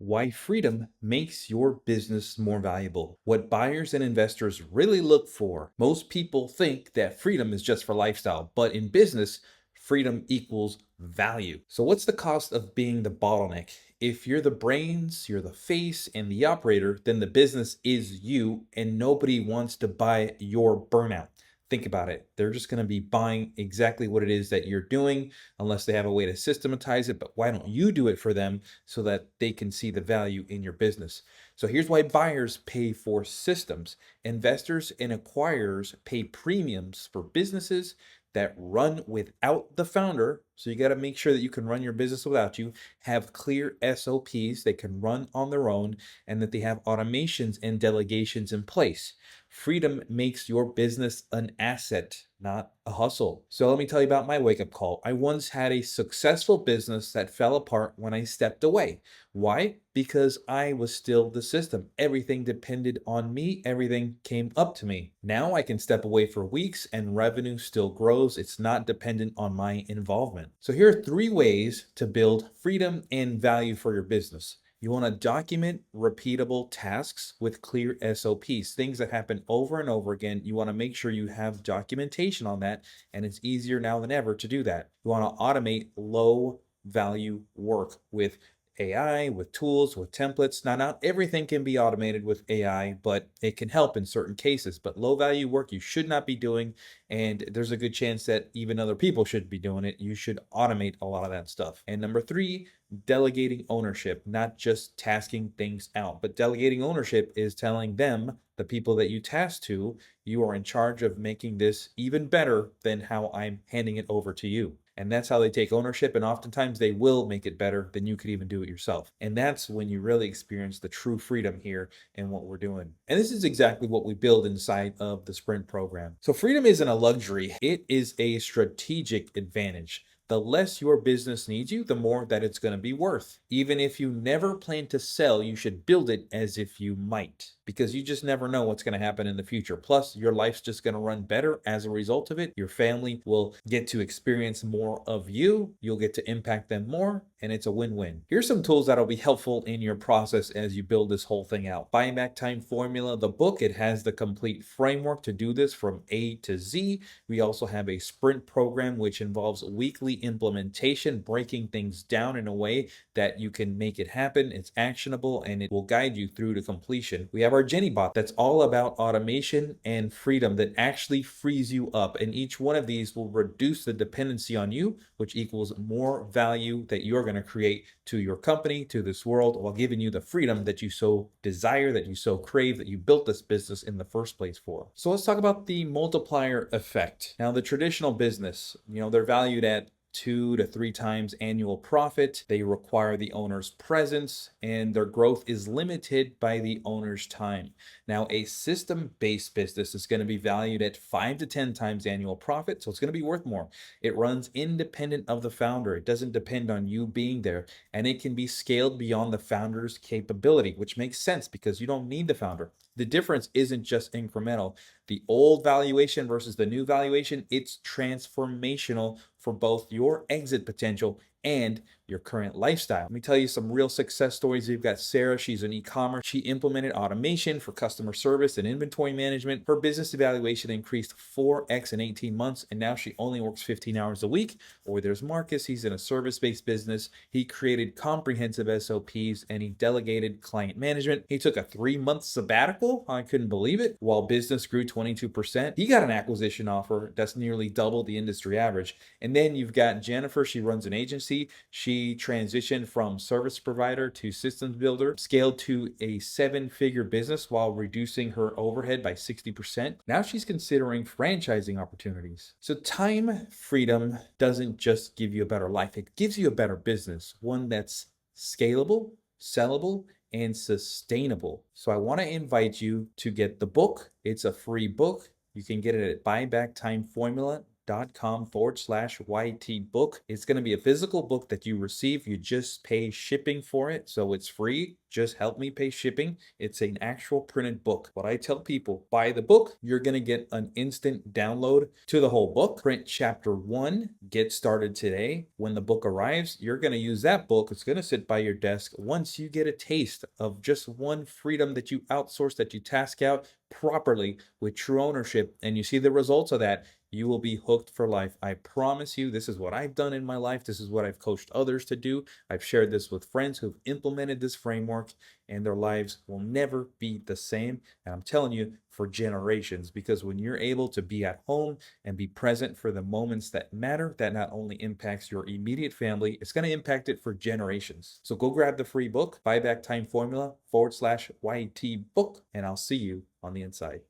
Why freedom makes your business more valuable. What buyers and investors really look for. Most people think that freedom is just for lifestyle, but in business, freedom equals value. So, what's the cost of being the bottleneck? If you're the brains, you're the face, and the operator, then the business is you, and nobody wants to buy your burnout. Think about it. They're just going to be buying exactly what it is that you're doing unless they have a way to systematize it. But why don't you do it for them so that they can see the value in your business? So here's why buyers pay for systems. Investors and acquirers pay premiums for businesses that run without the founder. So you got to make sure that you can run your business without you, have clear SOPs they can run on their own, and that they have automations and delegations in place. Freedom makes your business an asset, not a hustle. So let me tell you about my wake up call. I once had a successful business that fell apart when I stepped away. Why? Because I was still the system. Everything depended on me, everything came up to me. Now I can step away for weeks and revenue still grows. It's not dependent on my involvement. So here are 3 ways to build freedom and value for your business. You want to document repeatable tasks with clear SOPs, things that happen over and over again. You want to make sure you have documentation on that, and it's easier now than ever to do that. You want to automate low value work with AI, with tools, with templates. Now, not everything can be automated with AI, but it can help in certain cases. But low value work you should not be doing, and there's a good chance that even other people should be doing it. You should automate a lot of that stuff. And number 3, delegating ownership, not just tasking things out, but delegating ownership is telling them, the people that you task to, you are in charge of making this even better than how I'm handing it over to you. And that's how they take ownership. And oftentimes they will make it better than you could even do it yourself. And that's when you really experience the true freedom here in what we're doing. And this is exactly what we build inside of the Sprint program. So freedom isn't a luxury, it is a strategic advantage. The less your business needs you, the more that it's going to be worth. Even if you never plan to sell, you should build it as if you might, because you just never know what's going to happen in the future. Plus, your life's just going to run better as a result of it. Your family will get to experience more of you. You'll get to impact them more, and it's a win-win. Here's some tools that'll be helpful in your process as you build this whole thing out. Buybacktime Formula, the book, it has the complete framework to do this from A to Z. We also have a sprint program, which involves weekly implementation, breaking things down in a way that you can make it happen. It's actionable and it will guide you through to completion. We have our Jenny bot that's all about automation and freedom that actually frees you up. And each one of these will reduce the dependency on you, which equals more value that you're going to create to your company, to this world, while giving you the freedom that you so desire, that you so crave, that you built this business in the first place for. So let's talk about the multiplier effect. Now, the traditional business, they're valued at 2 to 3 times annual profit. They require the owner's presence, and their growth is limited by the owner's time. Now, a system-based business is going to be valued at 5 to 10 times annual profit, so it's going to be worth more. It runs independent of the founder. It doesn't depend on you being there, and it can be scaled beyond the founder's capability, which makes sense because you don't need the founder. The difference isn't just incremental. The old valuation versus the new valuation, it's transformational for both your exit potential and your current lifestyle. Let me tell you some real success stories. We've got Sarah. She's an e-commerce. She implemented automation for customer service and inventory management. Her business evaluation increased 4x in 18 months, and now she only works 15 hours a week. Or there's Marcus. He's in a service-based business. He created comprehensive SOPs and he delegated client management. He took a 3-month sabbatical. I couldn't believe it. While business grew 22%, he got an acquisition offer that's nearly double the industry average. And then you've got Jennifer. She runs an agency. She transitioned from service provider to systems builder, scaled to a 7-figure business while reducing her overhead by 60%. Now she's considering franchising opportunities. So time freedom doesn't just give you a better life. It gives you a better business, one that's scalable, sellable, and sustainable. So I want to invite you to get the book. It's a free book. You can get it at buybacktime.formula.com. buybacktime.com/YT book. It's going to be a physical book that you receive. You just pay shipping for it. So it's free. Just help me pay shipping. It's an actual printed book. What I tell people, buy the book, you're going to get an instant download to the whole book. Print chapter 1, get started today. When the book arrives, you're going to use that book. It's going to sit by your desk. Once you get a taste of just one freedom that you outsource, that you task out properly with true ownership, and you see the results of that, you will be hooked for life. I promise you, this is what I've done in my life. This is what I've coached others to do. I've shared this with friends who've implemented this framework, and their lives will never be the same. And I'm telling you, for generations, because when you're able to be at home and be present for the moments that matter, that not only impacts your immediate family, it's going to impact it for generations. So go grab the free book, Buyback Time Formula /YT book, and I'll see you on the inside.